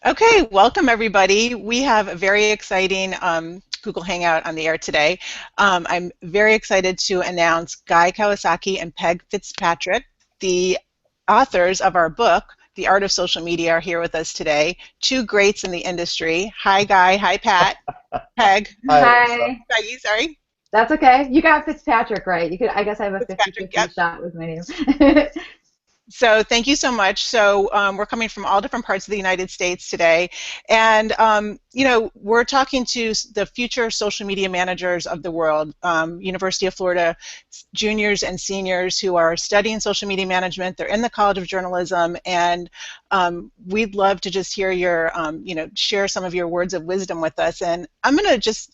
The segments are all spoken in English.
Okay, welcome everybody. We have a very exciting Google Hangout on the air today. I'm very excited to announce Guy Kawasaki and Peg Fitzpatrick, the authors of our book, The Art of Social Media, are here with us today. Two greats in the industry. Hi Guy, hi Pat, Peg. Hi, Lisa. Hi. Peggy, sorry. That's okay. You got Fitzpatrick right. You could, I guess I have a Fitzpatrick, 50-50 yep. shot with my name. So thank you so much. So we're coming from all different parts of the United States today, and we're talking to the future social media managers of the world, University of Florida juniors and seniors who are studying social media management. They're in the College of Journalism, and we'd love to just hear your, share some of your words of wisdom with us. And I'm going to just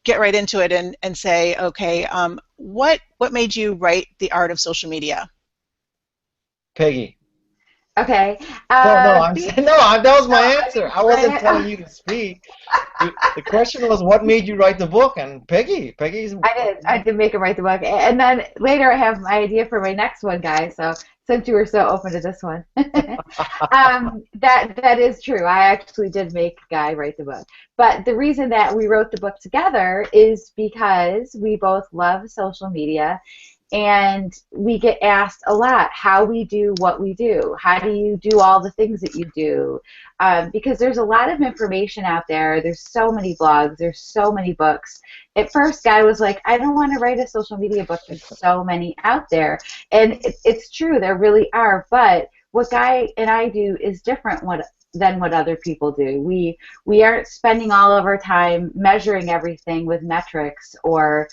get right into it and say, okay, what made you write The Art of Social Media? Peggy. Okay. No, I'm saying no. That was my answer. I wasn't right. telling you to speak. The question was, what made you write the book? And Peggy's. I did make him write the book, and then later I have my idea for my next one, guys. So since you were so open to this one, that is true. I actually did make Guy write the book, but the reason that we wrote the book together is because we both love social media. And we get asked a lot how we do what we do. How do you do all the things that you do? Because there's a lot of information out there. There's so many blogs. There's so many books. At first, Guy was like, I don't want to write a social media book. There's so many out there. And it's true, there really are. But what Guy and I do is different than what other people do. We aren't spending all of our time measuring everything with metrics or,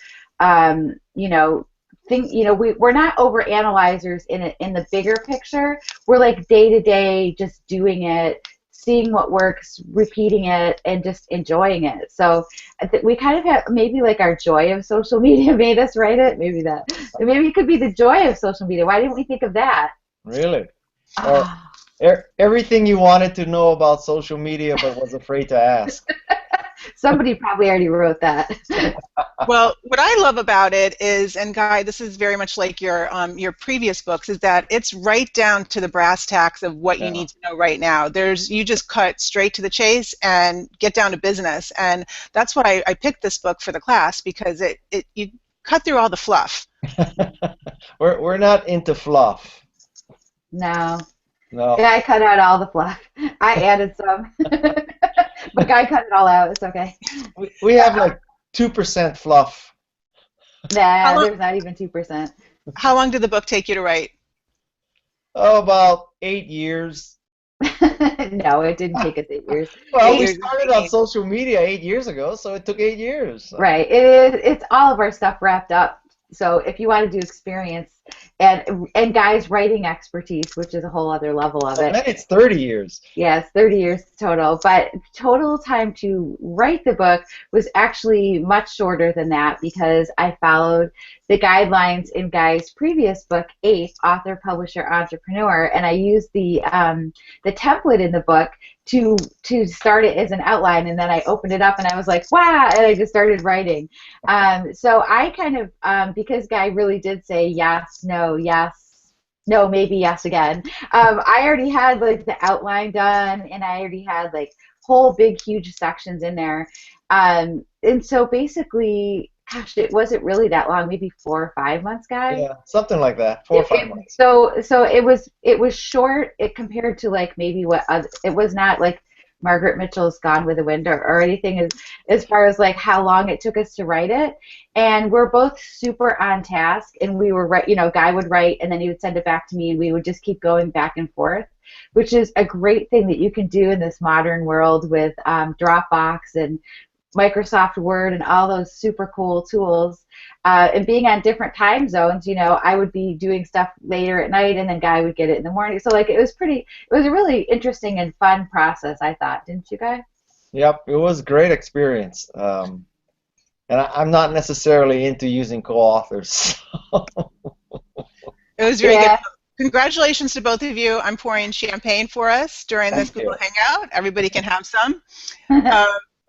we're not over analyzers in the bigger picture. We're like day to day, just doing it, seeing what works, repeating it, and just enjoying it. So we kind of have maybe like our joy of social media made us write it. Maybe it could be the joy of social media. Why didn't we think of that? Really? Or everything you wanted to know about social media but was afraid to ask. Somebody probably already wrote that. Well, what I love about it is, and Guy, this is very much like your previous books, is that it's right down to the brass tacks of what you need to know right now. You just cut straight to the chase and get down to business, and that's why I picked this book for the class, because you cut through all the fluff. We're not into fluff. No. No. Yeah, I cut out all the fluff. I added some. But Guy cut it all out. It's okay. We have like 2% fluff. Nah, there's not even 2%. How long did the book take you to write? Oh, about 8 years. No, it didn't take us 8 years. Well, we started on social media 8 years ago, so it took 8 years. So. Right. It's all of our stuff wrapped up. So if you want to do experience and Guy's writing expertise, which is a whole other level of it. And then it's 30 years. Yes, 30 years total. But total time to write the book was actually much shorter than that, because I followed the guidelines in Guy's previous book, ACE, Author, Publisher, Entrepreneur, and I used the template in the book to start it as an outline, and then I opened it up and I was like, wow, and I just started writing. So I kind of, because Guy really did say yes, no, maybe yes again, I already had like the outline done, and I already had like whole big huge sections in there. And so basically, gosh, it wasn't really that long, maybe 4 or 5 months, Guy. Yeah, something like that, 4 or 5 months. So it was short. It compared to like maybe it was not like Margaret Mitchell's Gone with the Wind or anything as far as like how long it took us to write it. And we're both super on task, and we were Guy would write and then he would send it back to me, and we would just keep going back and forth, which is a great thing that you can do in this modern world with Dropbox and Microsoft Word and all those super cool tools, and being on different time zones. I would be doing stuff later at night, and then Guy would get it in the morning. So like it was a really interesting and fun process, I thought. Didn't you, Guy? Yep, it was a great experience. And I'm not necessarily into using co-authors. It was very good. Congratulations to both of you. I'm pouring champagne for us during this Google Hangout. Everybody can have some.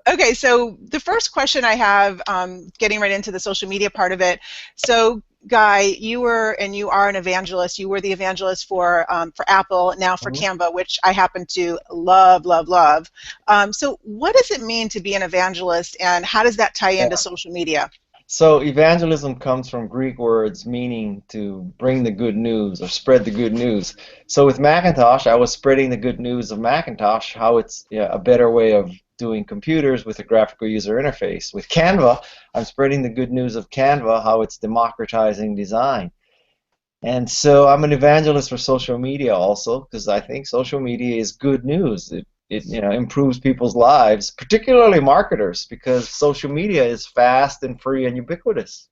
Okay, so the first question I have, getting right into the social media part of it. So Guy, you were and you are an evangelist. You were the evangelist for Apple, now for Mhm. Canva, which I happen to love, love, love. So, what does it mean to be an evangelist, and how does that tie into Yeah. social media? So evangelism comes from Greek words meaning to bring the good news or spread the good news. So with Macintosh, I was spreading the good news of Macintosh, how it's, yeah, a better way of doing computers with a graphical user interface. With Canva, I'm spreading the good news of Canva, how it's democratizing design. And so I'm an evangelist for social media also because I think social media is good news. It improves people's lives, particularly marketers, because social media is fast and free and ubiquitous.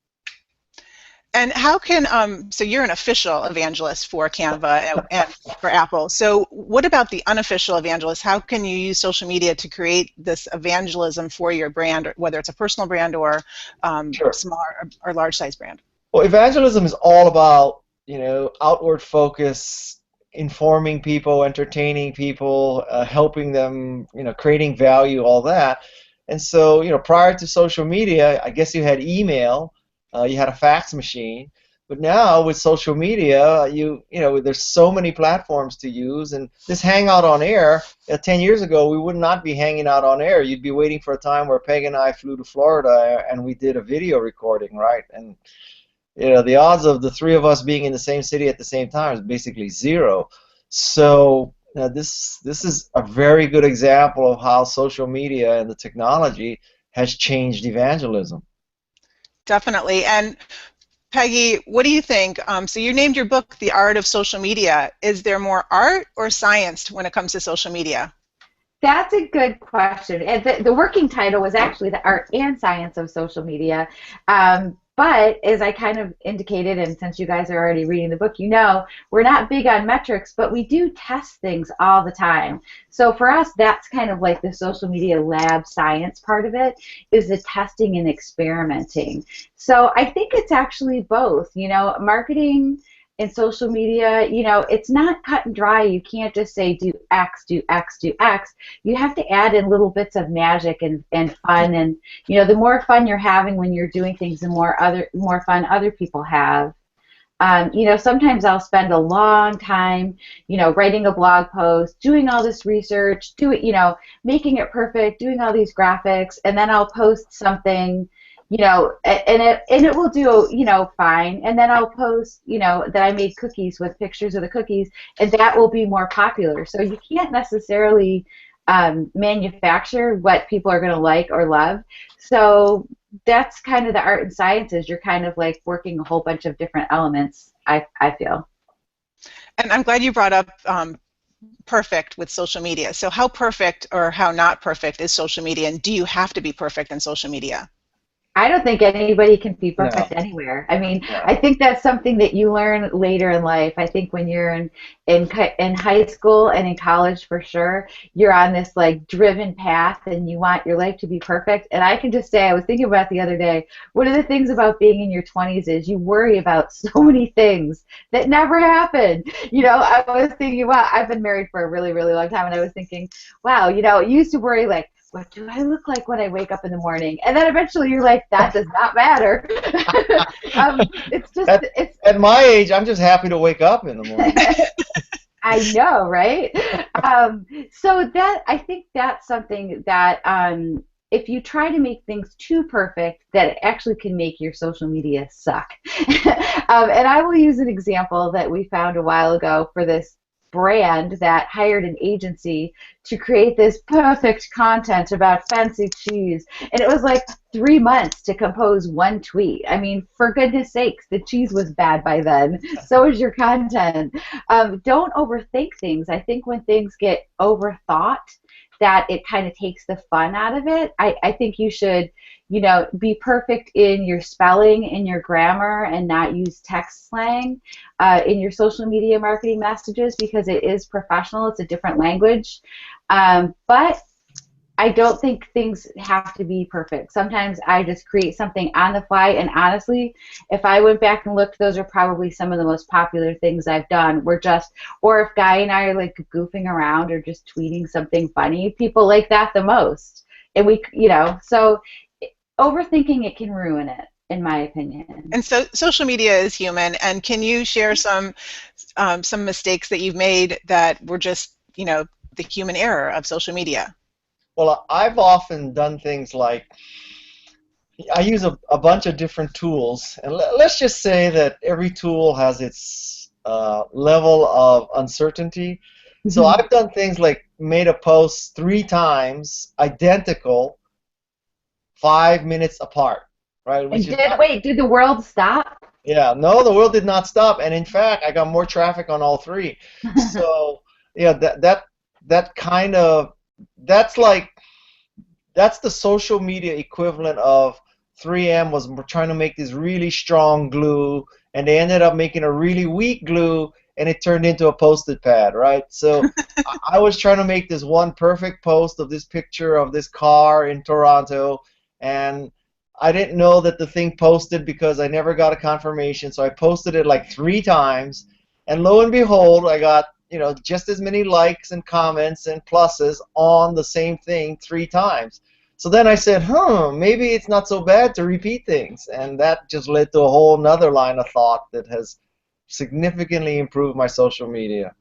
And how can so you're an official evangelist for Canva and for Apple. So what about the unofficial evangelist? How can you use social media to create this evangelism for your brand, whether it's a personal brand or Sure. small or large size brand? Well, evangelism is all about, outward focus, informing people, entertaining people, helping them, creating value, all that. And so, prior to social media, I guess you had email, you had a fax machine, but now with social media, there's so many platforms to use, and this hangout on air, 10 years ago, we would not be hanging out on air. You'd be waiting for a time where Peg and I flew to Florida and we did a video recording, right? And the odds of the three of us being in the same city at the same time is basically zero. So this is a very good example of how social media and the technology has changed evangelism. Definitely. And Peggy, what do you think? So you named your book The Art of Social Media. Is there more art or science when it comes to social media? That's a good question. And the working title was actually The Art and Science of Social Media. But as I kind of indicated, and since you guys are already reading the book, we're not big on metrics, but we do test things all the time. So for us, that's kind of like the social media lab science part of it, is the testing and experimenting. So I think it's actually both. Marketing and social media, it's not cut and dry. You can't just say do X, do X, do X. You have to add in little bits of magic and fun, and the more fun you're having when you're doing things, the more fun other people have. Sometimes I'll spend a long time, writing a blog post, doing all this research, making it perfect, doing all these graphics, and then I'll post something, and it will do, fine. And then I'll post, that I made cookies with pictures of the cookies, and that will be more popular. So you can't necessarily manufacture what people are going to like or love. So that's kind of the art and sciences. You're kind of like working a whole bunch of different elements, I feel. And I'm glad you brought up perfect with social media. So how perfect or how not perfect is social media, and do you have to be perfect in social media? I don't think anybody can be No, perfect anywhere. I mean, I no. think that's something that you learn later in life. I think when you're in high school and in college, for sure, you're on this like driven path and you want your life to be perfect. And I can just say, I was thinking about the other day, one of the things about being in your 20s is you worry about so many things that never happen. I was thinking, wow, I've been married for a really, really long time, and I was thinking, wow, you used to worry like, what do I look like when I wake up in the morning? And then eventually you're like, that does not matter. It's just, At, it's, at my age, I'm just happy to wake up in the morning. I know, right? So I think that's something that if you try to make things too perfect, that it actually can make your social media suck. And I will use an example that we found a while ago for this brand that hired an agency to create this perfect content about fancy cheese. And it was like 3 months to compose one tweet. I mean, for goodness sakes, the cheese was bad by then. So is your content. Don't overthink things. I think when things get overthought, that it kind of takes the fun out of it. I think you should, be perfect in your spelling, in your grammar, and not use text slang in your social media marketing messages, because it is professional. It's a different language. But I don't think things have to be perfect. Sometimes I just create something on the fly, and honestly, if I went back and looked, those are probably some of the most popular things I've done. Or if Guy and I are like goofing around or just tweeting something funny, people like that the most. And so overthinking it can ruin it. in my opinion. And so social media is human. And can you share some mistakes that you've made that were just, the human error of social media? Well, I've often done things like I use a bunch of different tools, and let's just say that every tool has its level of uncertainty. So Mhm. I've done things like made a post 3 times identical, 5 minutes apart, right? Which And is did not, wait, did the world stop? yeah, no, the world did not stop, and in fact, I got more traffic on all three. So yeah, that kind of that's like that's the social media equivalent of 3M was trying to make this really strong glue, and they ended up making a really weak glue, and it turned into a post-it pad, right? So I was trying to make this one perfect post of this picture of this car in Toronto, and I didn't know that the thing posted because I never got a confirmation, so I posted it like 3 times, and lo and behold, I got just as many likes and comments and pluses on the same thing 3 times. So then I said, maybe it's not so bad to repeat things. And that just led to a whole nother line of thought that has significantly improved my social media.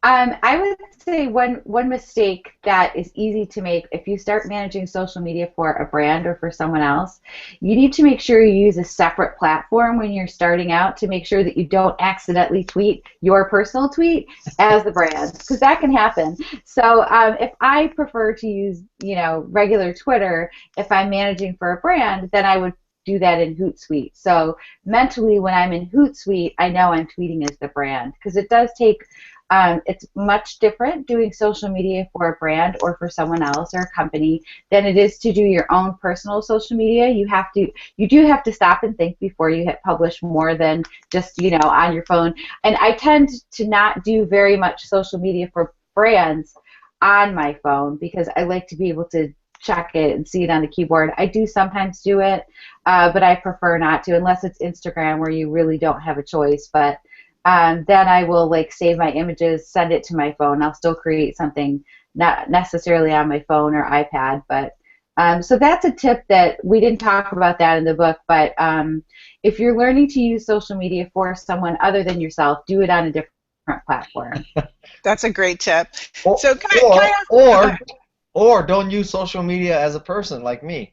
I would say one mistake that is easy to make if you start managing social media for a brand or for someone else, you need to make sure you use a separate platform when you're starting out to make sure that you don't accidentally tweet your personal tweet as the brand, because that can happen. So if I prefer to use, regular Twitter, if I'm managing for a brand, then I would do that in Hootsuite. So mentally, when I'm in Hootsuite, I know I'm tweeting as the brand because it does take it's much different doing social media for a brand or for someone else or a company than it is to do your own personal social media. You do have to stop and think before you hit publish more than just, on your phone. And I tend to not do very much social media for brands on my phone because I like to be able to check it and see it on the keyboard. I do sometimes do it, but I prefer not to unless it's Instagram where you really don't have a choice. But then I will save my images, send it to my phone. I'll still create something not necessarily on my phone or iPad, but so that's a tip that we didn't talk about that in the book. But if you're learning to use social media for someone other than yourself, do it on a different platform. That's a great tip. Or, So can I or, ask? Oh, go or, ahead. or don't use social media as a person like me.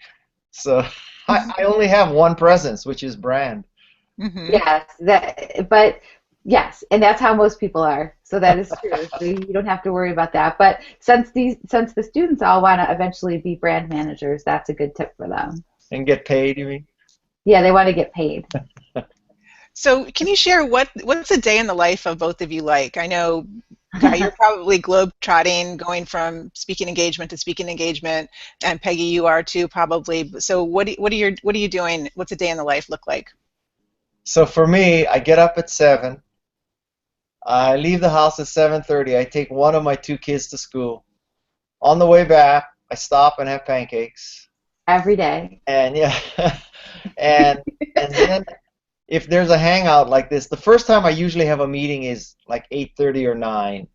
So I only have one presence, which is brand. Hmm. Yes, but yes, and that's how most people are. So that is true. So you don't have to worry about that. But since the students all want to eventually be brand managers, that's a good tip for them. And get paid, you mean? Yeah, they want to get paid. So can you share what's a day in the life of both of you like? I know, Guy, you're probably globe-trotting, going from speaking engagement to speaking engagement, and Peggy, you are too, probably. So what are you doing? What's a day in the life look like? So for me, I get up at 7. I leave the house at 7:30. I take one of my 2 kids to school. On the way back, I stop and have pancakes. Every day. And yeah, and and then if there's a hangout like this, the first time I usually have a meeting is like 8:30 or 9.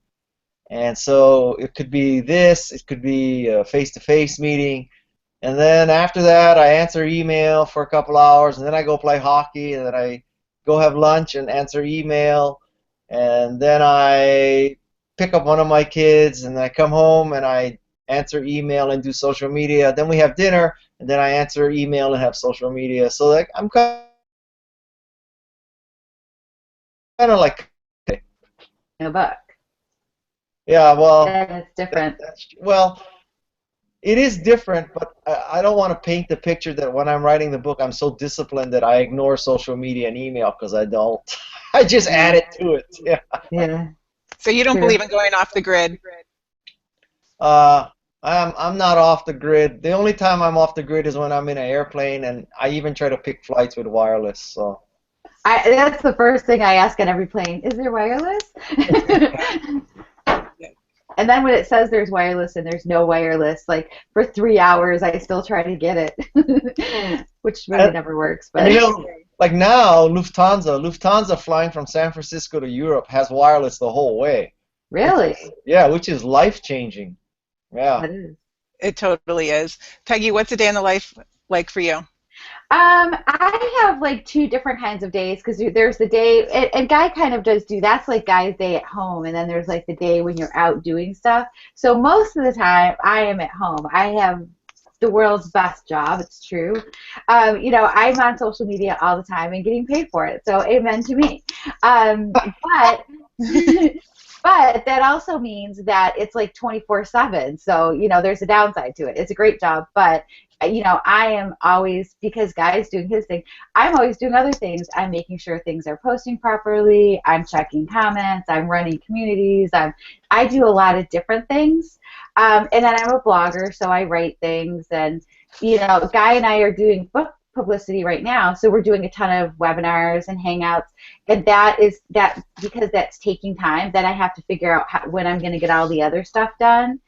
And so it could be this, it could be a face-to-face meeting. And then after that, I answer email for a couple hours, and then I go play hockey, and then I go have lunch and answer email, and then I pick up one of my kids, and I come home and I answer email and do social media. Then we have dinner, and then I answer email and have social media. So I'm kind of like, In a book. yeah, well, Then it's different. well, it is different, but I don't want to paint the picture that when I'm writing the book, I'm so disciplined that I ignore social media and email because I don't. I just add Yeah. it to it. Yeah. Yeah. So you don't True. believe in going off the grid? Uh, I'm not off the grid. The only time I'm off the grid is when I'm in an airplane, and I even try to pick flights with wireless. So That's the first thing I ask on every plane. Is there wireless? Yeah. Yeah. And then when it says there's wireless and there's no wireless, for 3 hours, I still try to get it, which really and, never works. and But like now, Lufthansa flying from San Francisco to Europe has wireless the whole way, which really, is yeah, which is life changing. Yeah. that is. It totally is. Peggy, what's a day in the life like for you? I have like two different kinds of days because there's the day, and Guy kind of does do that's like Guy's day at home, and then there's like the day when you're out doing stuff. So most of the time, I am at home. I have the world's best job. It's true. I'm on social media all the time and getting paid for it. So amen to me. But but that also means that it's like 24/7. So, there's a downside to it. It's a great job, but I am always, because Guy's doing his thing, I'm always doing other things. I'm making sure things are posting properly. I'm checking comments. I'm running communities. I do a lot of different things. And then I'm a blogger, so I write things. And, Guy and I are doing book publicity right now, so we're doing a ton of webinars and hangouts, and that because that's taking time, that I have to figure out when I'm going to get all the other stuff done.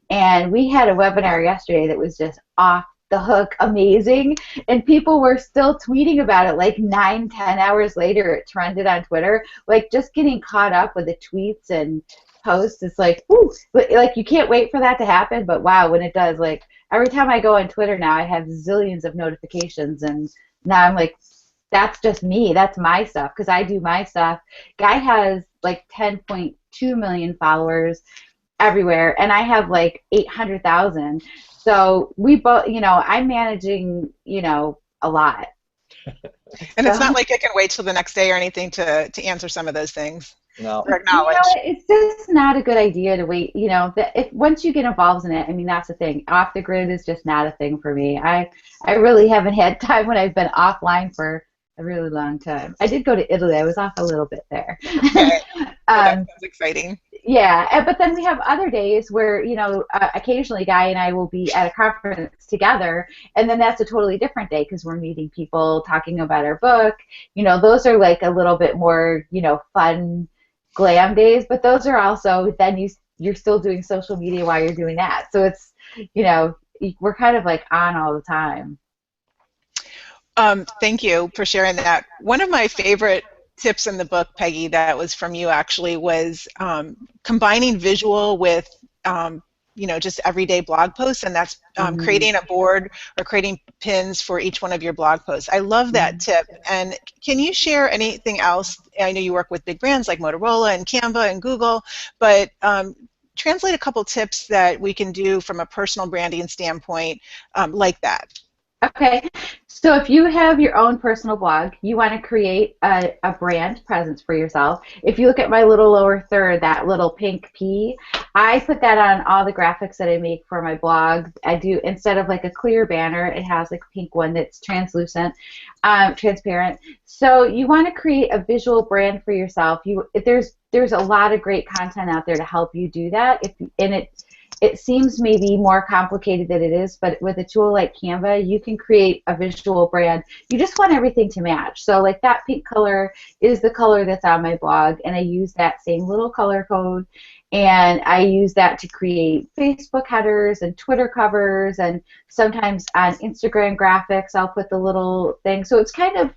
And we had a webinar yesterday that was just off the hook amazing, and people were still tweeting about it like 9-10 hours later. It trended on Twitter. Like, just getting caught up with the tweets and posts, it's like, ooh, like you can't wait for that to happen, but wow, when it does, like every time I go on Twitter now, I have zillions of notifications, and now I'm like, that's just me, that's my stuff, because I do my stuff. Guy has like 10.2 million followers everywhere, and I have like 800,000. So we both, I'm managing, a lot. And it's not like I can wait till the next day or anything to answer some of those things. No. Or acknowledge. It's just not a good idea to wait. If once you get involved in it, I mean, that's the thing. Off the grid is just not a thing for me. I really haven't had time when I've been offline for a really long time. I did go to Italy. I was off a little bit there. Okay. Well, that sounds exciting. Yeah, but then we have other days where, occasionally Guy and I will be at a conference together, and then that's a totally different day because we're meeting people, talking about our book. Those are like a little bit more, fun, glam days, but those are also, then you're still doing social media while you're doing that. So it's, we're kind of like on all the time. Thank you for sharing that. One of my favorite tips in the book, Peggy, that was from you actually, was combining visual with just everyday blog posts, and that's creating a board or creating pins for each one of your blog posts. I love that tip. And can you share anything else? I know you work with big brands like Motorola and Canva and Google, but translate a couple tips that we can do from a personal branding standpoint like that. Okay, so if you have your own personal blog, you want to create a brand presence for yourself. If you look at my little lower third, that little pink P, I put that on all the graphics that I make for my blog. I do, instead of like a clear banner, it has like a pink one that's translucent, transparent. So you want to create a visual brand for yourself. There's a lot of great content out there to help you do that. It seems maybe more complicated than it is, but with a tool like Canva, you can create a visual brand. You just want everything to match. So like that pink color is the color that's on my blog, and I use that same little color code, and I use that to create Facebook headers and Twitter covers, and sometimes on Instagram graphics, I'll put the little thing. So it's kind of,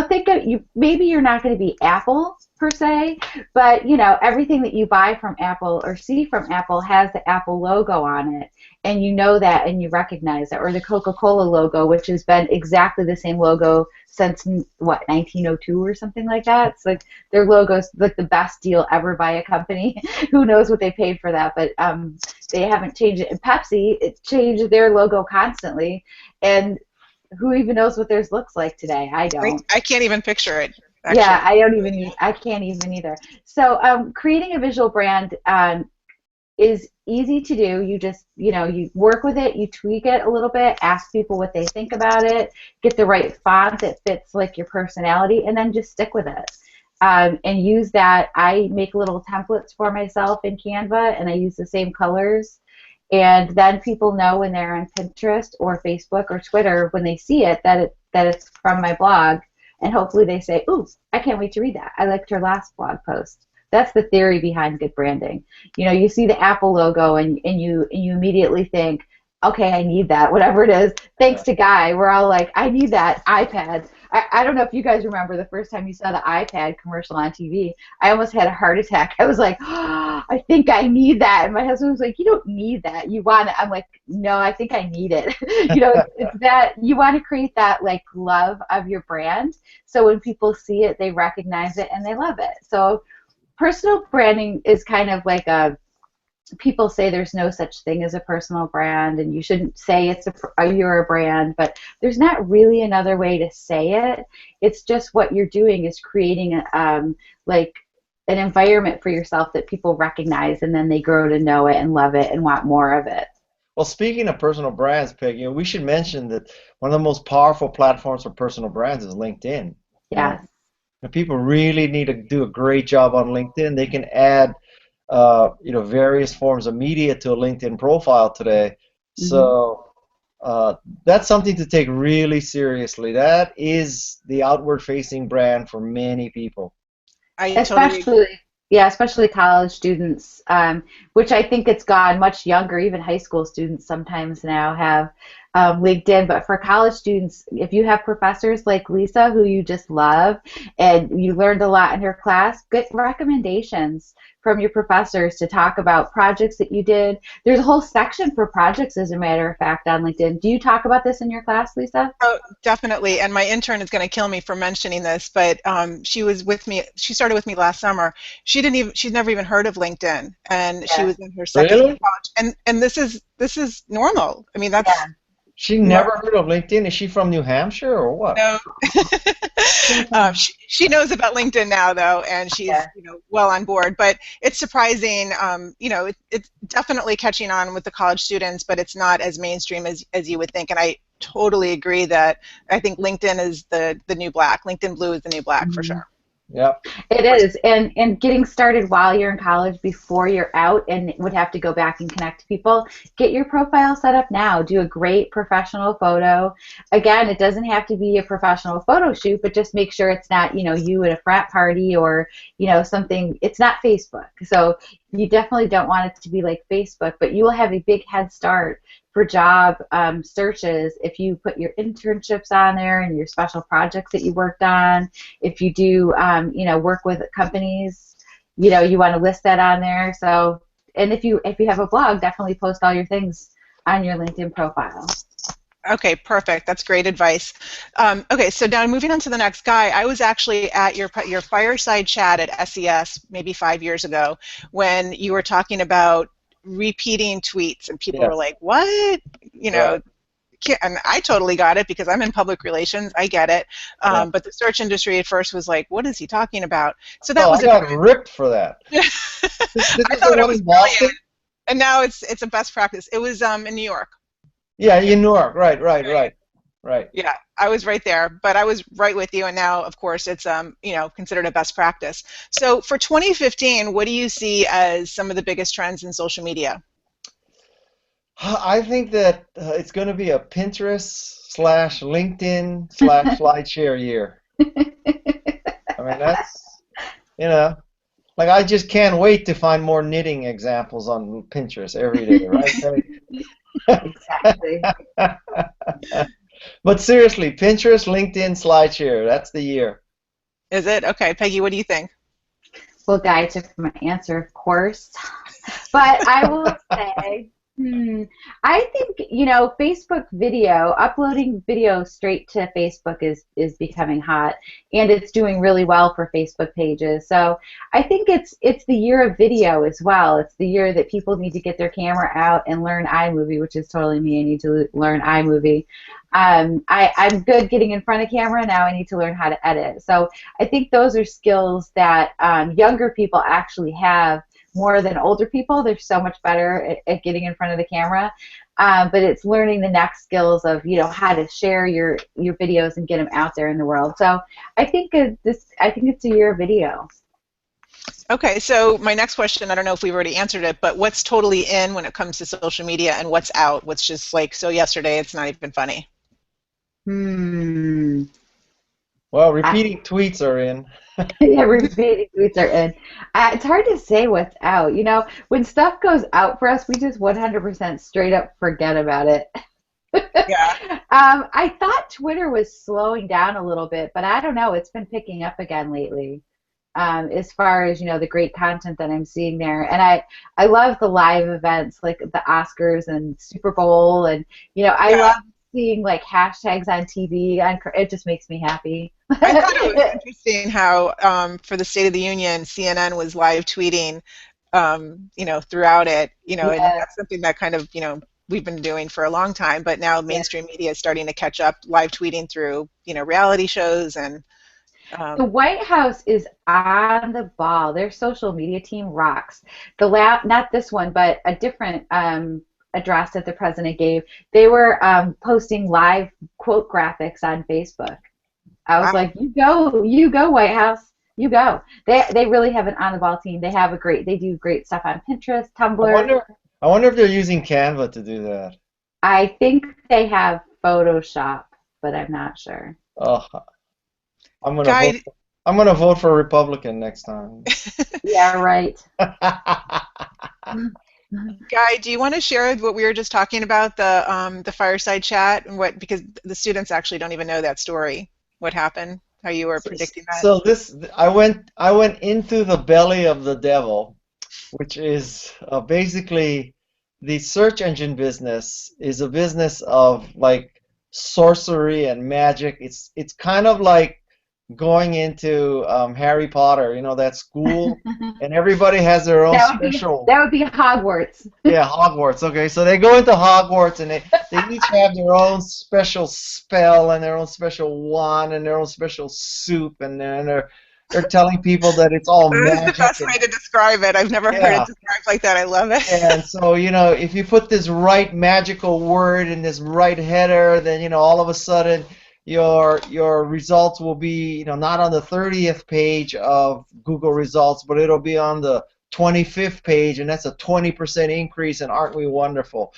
think of maybe you're not going to be Apple per se, but everything that you buy from Apple or see from Apple has the Apple logo on it, and you know that and you recognize it. Or the Coca-Cola logo, which has been exactly the same logo since 1902 or something like that. It's like their logo's like the best deal ever by a company. Who knows what they paid for that, but they haven't changed it. And Pepsi, it changed their logo constantly, and who even knows what theirs looks like today? I don't. I can't even picture it. Actually. Yeah, I can't even either. So creating a visual brand is easy to do. You just, you work with it, you tweak it a little bit, ask people what they think about it, get the right font that fits like your personality, and then just stick with it. And use that. I make little templates for myself in Canva, and I use the same colors. And then people know when they're on Pinterest or Facebook or Twitter, when they see it, that it's from my blog. And hopefully they say, ooh, I can't wait to read that. I liked your last blog post. That's the theory behind good branding. You see the Apple logo and you immediately think, okay, I need that, whatever it is. Thanks to Guy, we're all like, I need that iPad. I don't know if you guys remember the first time you saw the iPad commercial on TV. I almost had a heart attack. I was like, oh, I think I need that. And my husband was like, you don't need that. You want it. I'm like, no, I think I need it. It's that you want to create that like love of your brand. So when people see it, they recognize it and they love it. So personal branding is kind of like people say there's no such thing as a personal brand and you shouldn't say you're a brand, but there's not really another way to say it. It's just what you're doing is creating like an environment for yourself that people recognize, and then they grow to know it and love it and want more of it. Well, speaking of personal brands, Peg, we should mention that one of the most powerful platforms for personal brands is LinkedIn. Yeah. People really need to do a great job on LinkedIn. They can add various forms of media to a LinkedIn profile today. So that's something to take really seriously. That is the outward-facing brand for many people. Especially college students, which I think it's gone much younger. Even high school students sometimes now have LinkedIn. But for college students, if you have professors like Lisa who you just love and you learned a lot in her class, get recommendations from your professors to talk about projects that you did. There's a whole section for projects, as a matter of fact, on LinkedIn. Do you talk about this in your class, Lisa? Oh, definitely. And my intern is going to kill me for mentioning this, but she was with me. She started with me last summer. She'd never even heard of LinkedIn, and she was in her second year of college. And this is normal. I mean, that's. Yeah. She never heard of LinkedIn. Is she from New Hampshire or what? No. She knows about LinkedIn now, though, and she's well on board. But it's surprising. It's definitely catching on with the college students, but it's not as mainstream as you would think. And I totally agree that I think LinkedIn is the new black. LinkedIn Blue is the new black for sure. Yep. It is, and getting started while you're in college before you're out and would have to go back and connect to people, get your profile set up now. Do a great professional photo. Again, it doesn't have to be a professional photo shoot, but just make sure it's not, you at a frat party or, something. It's not Facebook. So you definitely don't want it to be like Facebook, but you will have a big head start for job searches if you put your internships on there and your special projects that you worked on. If you do, work with companies, you want to list that on there. So, and if you have a blog, definitely post all your things on your LinkedIn profile. Okay, perfect. That's great advice. Okay, so now moving on to the next guy. I was actually at your fireside chat at SES maybe 5 years ago when you were talking about repeating tweets, and people were like, what? And I totally got it because I'm in public relations. I get it. But the search industry at first was like, what is he talking about? So that was I got ripped for that. I thought it was brilliant. And now it's a best practice. It was in New York. Yeah, in New York. Right. Yeah, I was right there, but I was right with you, and now, of course, it's considered a best practice. So for 2015, what do you see as some of the biggest trends in social media? I think that it's going to be a Pinterest/LinkedIn/SlideShare year. I mean, that's, like I just can't wait to find more knitting examples on Pinterest every day, right? Exactly. But seriously, Pinterest, LinkedIn, SlideShare, that's the year. Is it? Okay, Peggy, what do you think? Well, Guy took my answer, of course. But I will say, I think, Facebook video, uploading video straight to Facebook is becoming hot, and it's doing really well for Facebook pages. So I think it's the year of video as well. It's the year that people need to get their camera out and learn iMovie, which is totally me. I need to learn iMovie. I'm good getting in front of camera. Now I need to learn how to edit. So I think those are skills that younger people actually have more than older people. They're so much better at getting in front of the camera. But it's learning the next skills of how to share your videos and get them out there in the world. So I think it's a year of video. Okay, so my next question, I don't know if we've already answered it, but what's totally in when it comes to social media, and what's out? What's just like, so yesterday it's not even funny? Well, repeating tweets are in. Yeah, repeating tweets are in. It's hard to say what's out. When stuff goes out for us, we just 100% straight up forget about it. Yeah. I thought Twitter was slowing down a little bit, but I don't know. It's been picking up again lately. As far as the great content that I'm seeing there, and I love the live events like the Oscars and Super Bowl, and I Yeah. love seeing like hashtags on TV. It just makes me happy. I thought it was interesting how for the State of the Union, CNN was live tweeting, throughout it, and Yeah. that's something that kind of, we've been doing for a long time, but now mainstream media is starting to catch up live tweeting through, reality shows and, The um, White House is on the ball. Their social media team rocks. Not this one, but a different address that the president gave. They were posting live quote graphics on Facebook. I was wow. like, you go, White House, you go. They really have an on the ball team. They do great stuff on Pinterest, I Tumblr. wonder. I wonder if they're using Canva to do that. I think they have Photoshop, but I'm not sure. Oh, I'm gonna vote. Guy, I'm gonna vote for Republican next time. Yeah, right. Guy, do you want to share what we were just talking about, the fireside chat, and because the students actually don't even know that story, what happened, how you were So, predicting that? so this, I went into the belly of the devil, which is basically the search engine business is a business of like sorcery and magic. It's kind of like going into Harry Potter, that school, and everybody has their own special. That would be Hogwarts. Yeah, Hogwarts. Okay, so they go into Hogwarts and they each have their own special spell and their own special wand and their own special soup, and then they're telling people that it's all That is the magic best and way to describe it. I've never heard it yeah. described like that. I love it. And so, if you put this right magical word in this right header, then, all of a sudden your results will be, not on the 30th page of Google results, but it'll be on the 25th page, and that's a 20% increase, and aren't we wonderful?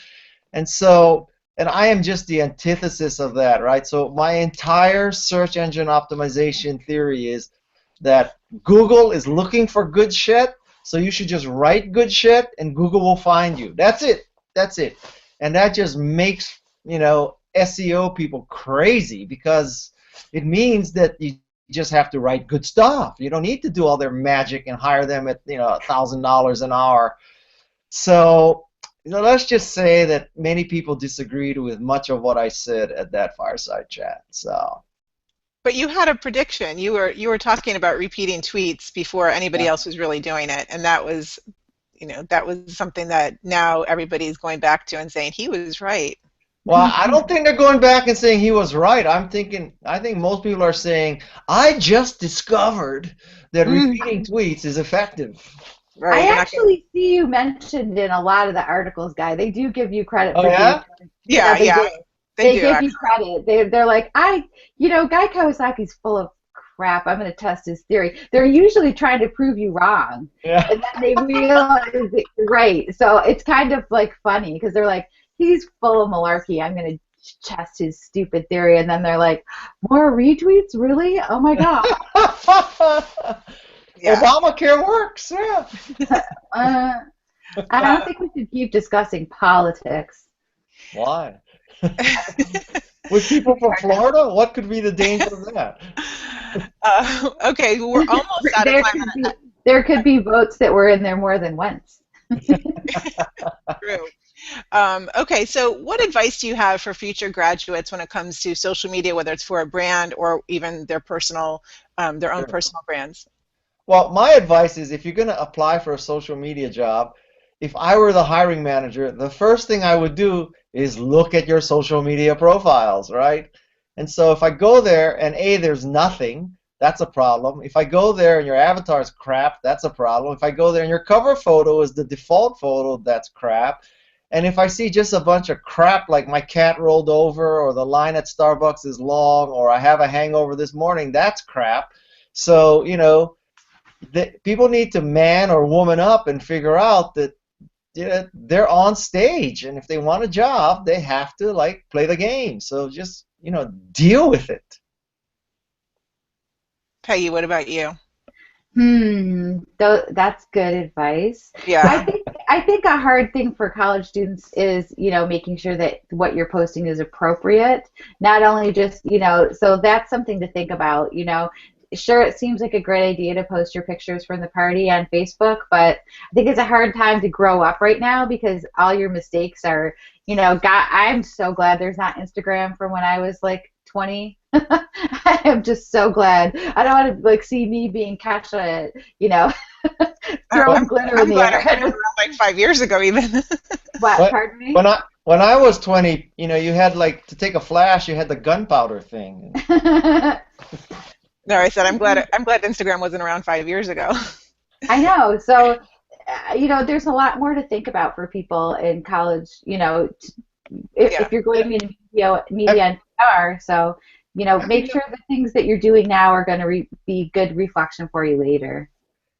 And so, and I am just the antithesis of that, right? So my entire search engine optimization theory is that Google is looking for good shit, so you should just write good shit and Google will find you. That's it. That's it. And that just makes, SEO people crazy because it means that you just have to write good stuff. You don't need to do all their magic and hire them at, $1,000 an hour. So, let's just say that many people disagreed with much of what I said at that fireside chat. So, But you had a prediction. You were talking about repeating tweets before anybody yeah. else was really doing it, and that was something that now everybody's going back to and saying he was right. Well, I don't think they're going back and saying he was right. I think most people are saying, I just discovered that Mm, repeating tweets is effective. right. I They're not going. actually see you mentioned in a lot of the articles, Guy. They do give you credit Oh, for being. yeah? Yeah, Yeah, they yeah, do. they They do give you actually. credit. They're like, Guy Kawasaki's full of crap. I'm going to test his theory. They're usually trying to prove you wrong, Yeah. and then they realize that you're right. So it's kind of like funny because they're like, he's full of malarkey. I'm going to test his stupid theory, and then they're like, more retweets, really? Oh my god. Yeah. Obamacare works, yeah. Uh, I Uh, don't think we should keep discussing politics. Why? With people from Florida, what could be the danger of that? okay, we're almost out of There time. could be there could be votes that were in there more than once. True. Okay, so what advice do you have for future graduates when it comes to social media, whether it's for a brand or even their own Sure. personal brands? Well, my advice is if you're going to apply for a social media job, if I were the hiring manager, the first thing I would do is look at your social media profiles, right? And so if I go there and A, there's nothing, that's a problem. If I go there and your avatar is crap, that's a problem. If I go there and your cover photo is the default photo, that's crap. And if I see just a bunch of crap like my cat rolled over or the line at Starbucks is long or I have a hangover this morning, that's crap. So, people need to man or woman up and figure out that they're on stage, and if they want a job, they have to like play the game. So just deal with it. Peggy, what about you? That's good advice. I Yeah. think I think a hard thing for college students is, making sure that what you're posting is appropriate. Not only just, so that's something to think about, Sure, it seems like a great idea to post your pictures from the party on Facebook, but I think it's a hard time to grow up right now because all your mistakes are, God, I'm so glad there's not Instagram from when I was like 20. I am just so glad. I don't want to like see me being catch you know, throwing I'm, glitter in I'm the glad it air. wasn't around like 5 years ago even. What? But Pardon when me? I was 20, you had like to take a flash, you had the gunpowder thing. No, I said I'm glad Instagram wasn't around 5 years ago. I know. So, there's a lot more to think about for people in college. Yeah. If you're going into media Have, and PR, so have make you sure the things that you're doing now are going to be good reflection for you later.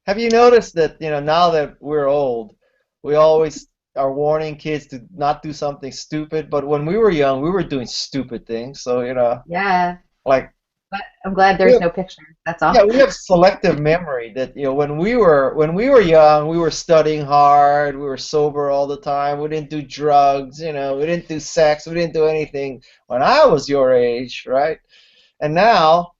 have you noticed that now that we're old, we always are warning kids to not do something stupid, but when we were young, we were doing stupid things. So Yeah, like but I'm glad we there's have, no picture. That's yeah, all. we have selective memory that when we were young, we were studying hard, we were sober all the time, we didn't do drugs, we didn't do sex, we didn't do anything when I was your age, right? And now,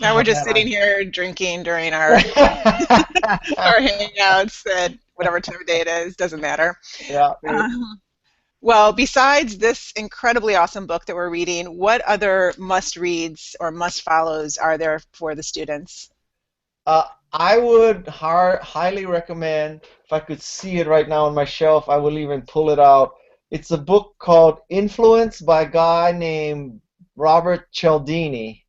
Now oh we're just man, sitting here drinking during our I our hangouts at whatever time of day it is, doesn't matter. yeah. Well, besides this incredibly awesome book that we're reading, what other must reads or must follows are there for the students? Uh, I would highly recommend, if I could see it right now on my shelf, I will even pull it out. It's a book called Influence by a guy named Robert Cialdini.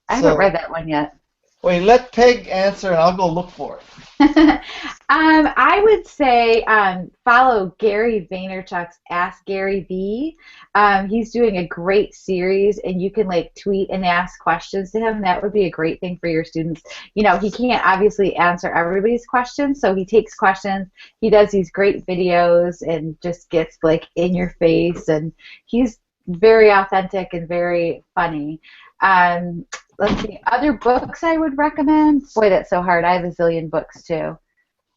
I haven't So, read that one yet. wait, let Peg answer and I'll go look for it. I would say follow Gary Vaynerchuk's Ask Gary V. He's doing a great series, and you can like tweet and ask questions to him. That would be a great thing for your students. He can't obviously answer everybody's questions, so he takes questions. He does these great videos and just gets like in your face, and he's very authentic and very funny. Um, let's see, other books I would recommend. Boy, that's so hard. I have a zillion books too.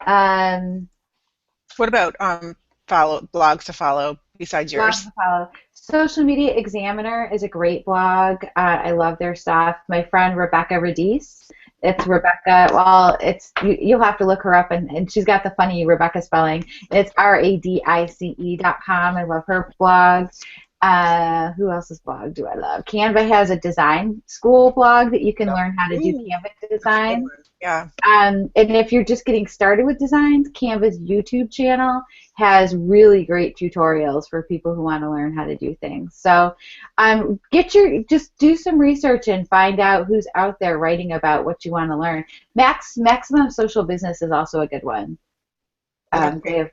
Um, What about follow blogs to follow besides Blog yours? to follow. Social Media Examiner is a great blog. I love their stuff. My friend Rebecca Radice. It's Rebecca. Well, you'll have to look her up, and she's got the funny Rebecca spelling. It's radice.com. I love her blog. Who else's blog do I love? Canva has a design school blog that you can learn how to do Ooh, Canva that's a good design. one. Yeah. And if you're just getting started with designs, Canva's YouTube channel has really great tutorials for people who want to learn how to do things. So, just do some research and find out who's out there writing about what you want to learn. Maximum Social Business is also a good one. They Okay. have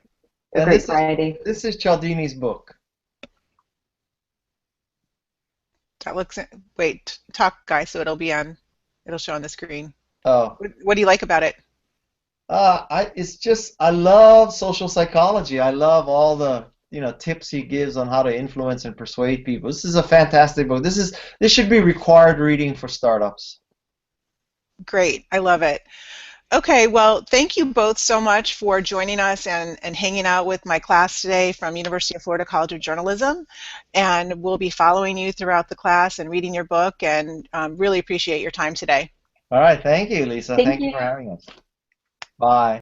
a And great this is variety. this is Cialdini's book. That looks. Wait, talk, guys, so it'll show on the screen. Oh, What do you like about it? I love social psychology. I love all the tips he gives on how to influence and persuade people. This is a fantastic book. This should be required reading for startups. Great. I love it. Okay, well, thank you both so much for joining us and hanging out with my class today from University of Florida College of Journalism. And we'll be following you throughout the class and reading your book and really appreciate your time today. All right, thank you, Lisa. Thank Thank you you. for having us. Bye.